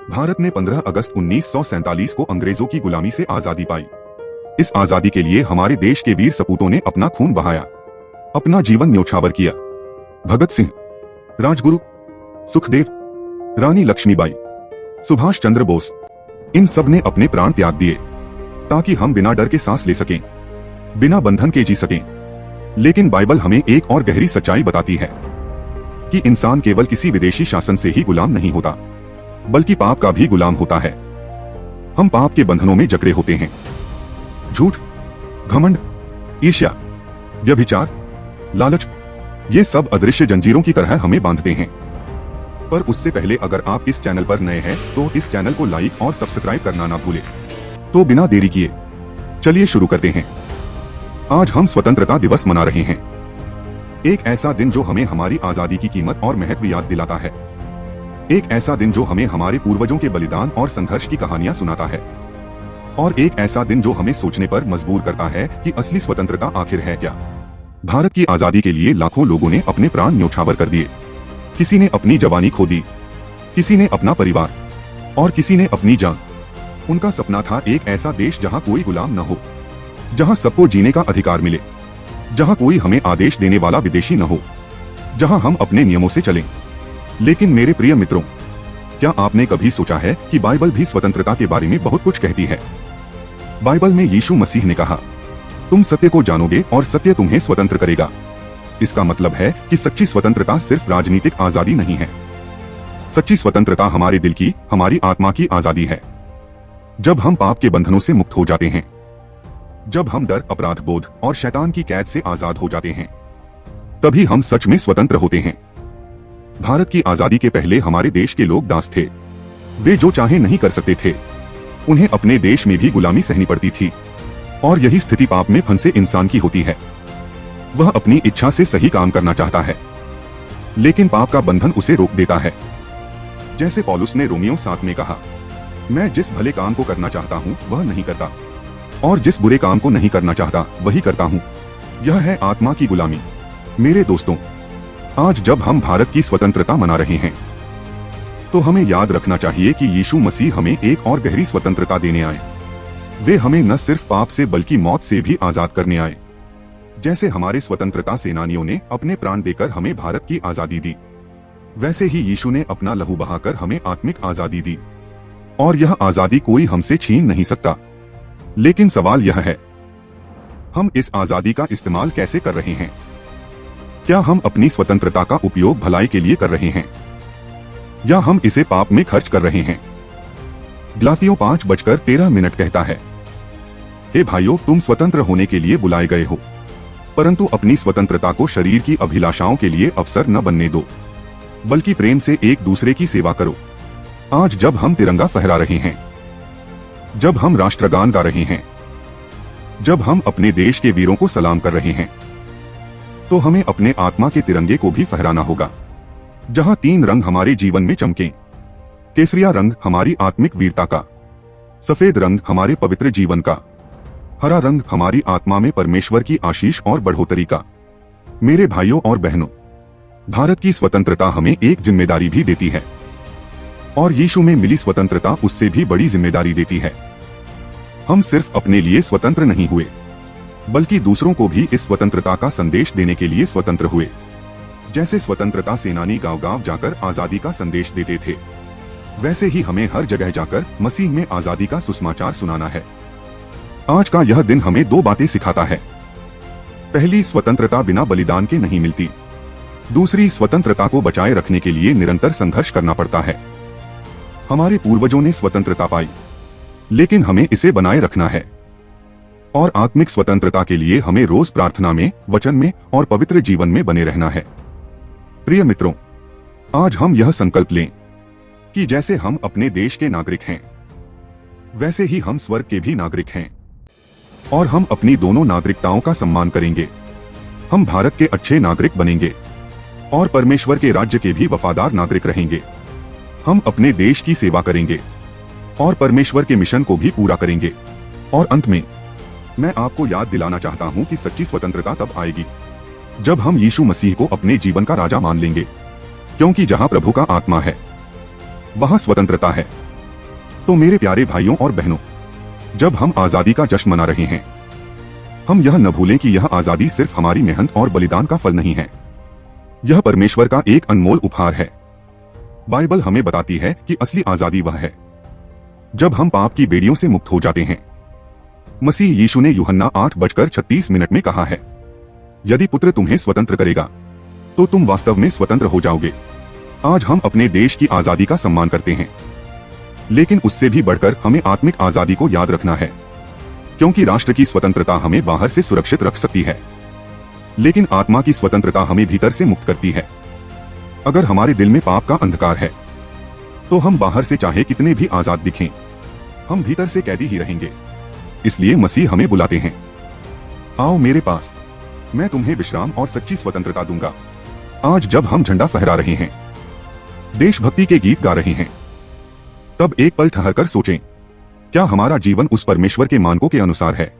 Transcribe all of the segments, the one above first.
भारत ने 15 अगस्त 1947 को अंग्रेजों की गुलामी से आजादी पाई। इस आजादी के लिए हमारे देश के वीर सपूतों ने अपना खून बहाया, अपना जीवन न्योछावर किया। भगत सिंह, राजगुरु, सुखदेव, रानी लक्ष्मीबाई, सुभाष चंद्र बोस, इन सब ने अपने प्राण त्याग दिए ताकि हम बिना डर के सांस ले सकें, बिना बंधन के जी सकें। लेकिन बाइबल हमें एक और गहरी सच्चाई बताती है कि इंसान केवल किसी विदेशी शासन से ही गुलाम नहीं होता, बल्कि पाप का भी गुलाम होता है। हम पाप के बंधनों में जकड़े होते हैं। झूठ, घमंड, ईर्ष्या, व्यभिचार, लालच, ये सब अदृश्य जंजीरों की तरह हमें बांधते हैं। पर उससे पहले अगर आप इस चैनल पर नए हैं तो इस चैनल को लाइक और सब्सक्राइब करना ना भूलें। तो बिना देरी किए चलिए शुरू करते हैं। आज हम स्वतंत्रता दिवस मना रहे हैं, एक ऐसा दिन जो हमें हमारी आजादी की कीमत और महत्व याद दिलाता है। एक ऐसा दिन जो हमें हमारे पूर्वजों के बलिदान और संघर्ष की कहानियां सुनाता है। और एक ऐसा दिन जो हमें सोचने पर मजबूर करता है कि असली स्वतंत्रता आखिर है क्या। भारत की आजादी के लिए लाखों लोगों ने अपने प्राण न्योछावर कर दिए। किसी ने अपनी जवानी खो दी, किसी ने अपना परिवार और किसी ने अपनी जान। उनका सपना था एक ऐसा देश जहां कोई गुलाम न हो, जहां सबको जीने का अधिकार मिले, जहां कोई हमें आदेश देने वाला विदेशी न हो, जहां हम अपने नियमों से चलें। लेकिन मेरे प्रिय मित्रों, क्या आपने कभी सोचा है कि बाइबल भी स्वतंत्रता के बारे में बहुत कुछ कहती है। बाइबल में यीशु मसीह ने कहा, तुम सत्य को जानोगे और सत्य तुम्हें स्वतंत्र करेगा। इसका मतलब है कि सच्ची स्वतंत्रता सिर्फ राजनीतिक आजादी नहीं है। सच्ची स्वतंत्रता हमारे दिल की, हमारी आत्मा की आजादी है। जब हम पाप के बंधनों से मुक्त हो जाते हैं, जब हम डर, अपराध बोध और शैतान की कैद से आजाद हो जाते हैं, तभी हम सच में स्वतंत्र होते हैं। भारत की आजादी के पहले हमारे देश के लोग दास थे। वे जो चाहे नहीं कर सकते थे। उन्हें अपने देश में भी गुलामी सहनी पड़ती थी। और यही स्थिति पाप में फंसे इंसान की होती है। वह अपनी इच्छा से सही काम करना चाहता है, लेकिन पाप का बंधन उसे रोक देता है। जैसे पौलुस ने रोमियो 7 में कहा, मैं जिस भले काम को करना चाहता हूँ वह नहीं करता, और जिस बुरे काम को नहीं करना चाहता वही करता हूँ। यह है आत्मा की गुलामी। मेरे दोस्तों, आज जब हम भारत की स्वतंत्रता मना रहे हैं, तो हमें याद रखना चाहिए कि यीशु मसीह हमें एक और गहरी स्वतंत्रता देने आए। वे हमें न सिर्फ पाप से बल्कि मौत से भी आजाद करने आए। जैसे हमारे स्वतंत्रता सेनानियों ने अपने प्राण देकर हमें भारत की आजादी दी, वैसे ही यीशु ने अपना लहू बहाकर हमें आत्मिक आजादी दी। और यह आजादी कोई हमसे छीन नहीं सकता। लेकिन सवाल यह है, हम इस आजादी का इस्तेमाल कैसे कर रहे हैं? क्या हम अपनी स्वतंत्रता का उपयोग भलाई के लिए कर रहे हैं, या हम इसे पाप में खर्च कर रहे हैं? गलातियों 5:13 कहता है, हे भाइयों, तुम स्वतंत्र होने के लिए बुलाए गए हो, परंतु अपनी स्वतंत्रता को शरीर की अभिलाषाओं के लिए अवसर न बनने दो, बल्कि प्रेम से एक दूसरे की सेवा करो। आज जब हम तिरंगा फहरा रहे हैं, जब हम राष्ट्रगान गा रहे हैं, जब हम अपने देश के वीरों को सलाम कर रहे हैं, तो हमें अपने आत्मा के तिरंगे को भी फहराना होगा, जहां 3 रंग हमारे जीवन में चमकें। केसरिया रंग हमारी आत्मिक वीरता का, सफेद रंग हमारे पवित्र जीवन का, हरा रंग हमारी आत्मा में परमेश्वर की आशीष और बढ़ोतरी का। मेरे भाइयों और बहनों, भारत की स्वतंत्रता हमें एक जिम्मेदारी भी देती है, और यीशु में मिली स्वतंत्रता उससे भी बड़ी जिम्मेदारी देती है। हम सिर्फ अपने लिए स्वतंत्र नहीं हुए, बल्कि दूसरों को भी इस स्वतंत्रता का संदेश देने के लिए स्वतंत्र हुए। जैसे स्वतंत्रता सेनानी गांव-गांव जाकर आजादी का संदेश देते थे, वैसे ही हमें हर जगह जाकर मसीह में आजादी का सुसमाचार सुनाना है। आज का यह दिन हमें 2 बातें सिखाता है। पहली, स्वतंत्रता बिना बलिदान के नहीं मिलती। दूसरी, स्वतंत्रता को बचाए रखने के लिए निरंतर संघर्ष करना पड़ता है। हमारे पूर्वजों ने स्वतंत्रता पाई, लेकिन हमें इसे बनाए रखना है। और आत्मिक स्वतंत्रता के लिए हमें रोज प्रार्थना में, वचन में और पवित्र जीवन में बने रहना है। प्रिय मित्रों, आज हम यह संकल्प लें कि जैसे हम अपने देश के नागरिक हैं, वैसे ही हम स्वर्ग के भी नागरिक हैं, और हम अपनी दोनों नागरिकताओं का सम्मान करेंगे। हम भारत के अच्छे नागरिक बनेंगे और परमेश्वर के राज्य के भी वफादार नागरिक रहेंगे। हम अपने देश की सेवा करेंगे और परमेश्वर के मिशन को भी पूरा करेंगे। और अंत में मैं आपको याद दिलाना चाहता हूं कि सच्ची स्वतंत्रता तब आएगी जब हम यीशु मसीह को अपने जीवन का राजा मान लेंगे, क्योंकि जहां प्रभु का आत्मा है वहां स्वतंत्रता है। तो मेरे प्यारे भाइयों और बहनों, जब हम आजादी का जश्न मना रहे हैं, हम यह न भूलें कि यह आजादी सिर्फ हमारी मेहनत और बलिदान का फल नहीं है। यह परमेश्वर का एक अनमोल उपहार है। बाइबल हमें बताती है कि असली आजादी वह है जब हम पाप की बेड़ियों से मुक्त हो जाते हैं। मसीह यीशु ने यूहन्ना 8:36 में कहा है, यदि पुत्र तुम्हें स्वतंत्र करेगा तो तुम वास्तव में स्वतंत्र हो जाओगे। आज हम अपने देश की आजादी का सम्मान करते हैं, लेकिन उससे भी बढ़कर हमें आत्मिक आजादी को याद रखना है, क्योंकि राष्ट्र की स्वतंत्रता हमें बाहर से सुरक्षित रख सकती है, लेकिन आत्मा की स्वतंत्रता हमें भीतर से मुक्त करती है। अगर हमारे दिल में पाप का अंधकार है, तो हम बाहर से चाहे कितने भी आजाद दिखें, हम भीतर से कैदी ही रहेंगे। इसलिए मसीह हमें बुलाते हैं, आओ मेरे पास, मैं तुम्हें विश्राम और सच्ची स्वतंत्रता दूंगा। आज जब हम झंडा फहरा रहे हैं, देशभक्ति के गीत गा रहे हैं, तब एक पल ठहरकर सोचें, क्या हमारा जीवन उस परमेश्वर के मानकों के अनुसार है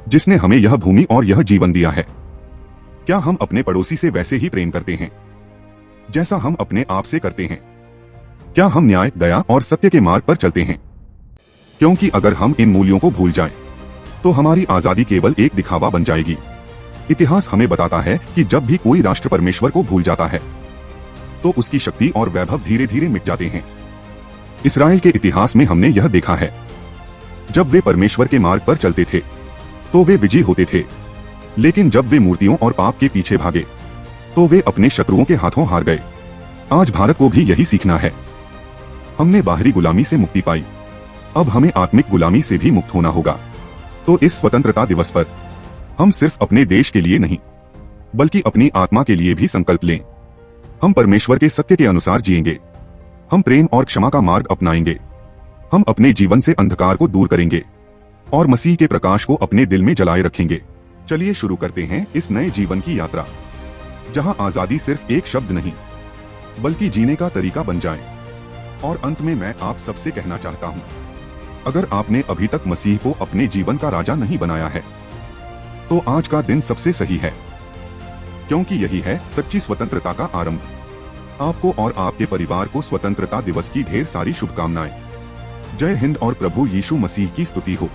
जिसने हमें यह भूमि और यह जीवन दिया है? क्या हम अपने पड़ोसी से वैसे ही प्रेम करते हैं जैसा हम अपने आप से करते हैं? क्या हम न्याय, दया और सत्य के मार्ग पर चलते हैं? क्योंकि अगर हम इन मूल्यों को भूल जाएं, तो हमारी आजादी केवल एक दिखावा बन जाएगी। इतिहास हमें बताता है कि जब भी कोई राष्ट्र परमेश्वर को भूल जाता है, तो उसकी शक्ति और वैभव धीरे धीरे मिट जाते हैं। इस्राएल के इतिहास में हमने यह देखा है, जब वे परमेश्वर के मार्ग पर चलते थे तो वे विजयी होते थे, लेकिन जब वे मूर्तियों और पाप के पीछे भागे तो वे अपने शत्रुओं के हाथों हार गए। आज भारत को भी यही सीखना है। हमने बाहरी गुलामी से मुक्ति पाई, अब हमें आत्मिक गुलामी से भी मुक्त होना होगा। तो इस स्वतंत्रता दिवस पर हम सिर्फ अपने देश के लिए नहीं, बल्कि अपनी आत्मा के लिए भी संकल्प लें। हम परमेश्वर के सत्य के अनुसार जिएंगे, हम प्रेम और क्षमा का मार्ग अपनाएंगे, हम अपने जीवन से अंधकार को दूर करेंगे और मसीह के प्रकाश को अपने दिल में जलाए रखेंगे। चलिए शुरू करते हैं इस नए जीवन की यात्रा, जहां आजादी सिर्फ एक शब्द नहीं, बल्कि जीने का तरीका बन जाए। और अंत में मैं आप सबसे कहना चाहता हूं, अगर आपने अभी तक मसीह को अपने जीवन का राजा नहीं बनाया है, तो आज का दिन सबसे सही है, क्योंकि यही है सच्ची स्वतंत्रता का आरंभ। आपको और आपके परिवार को स्वतंत्रता दिवस की ढेर सारी शुभकामनाएं। जय हिंद और प्रभु यीशु मसीह की स्तुति हो।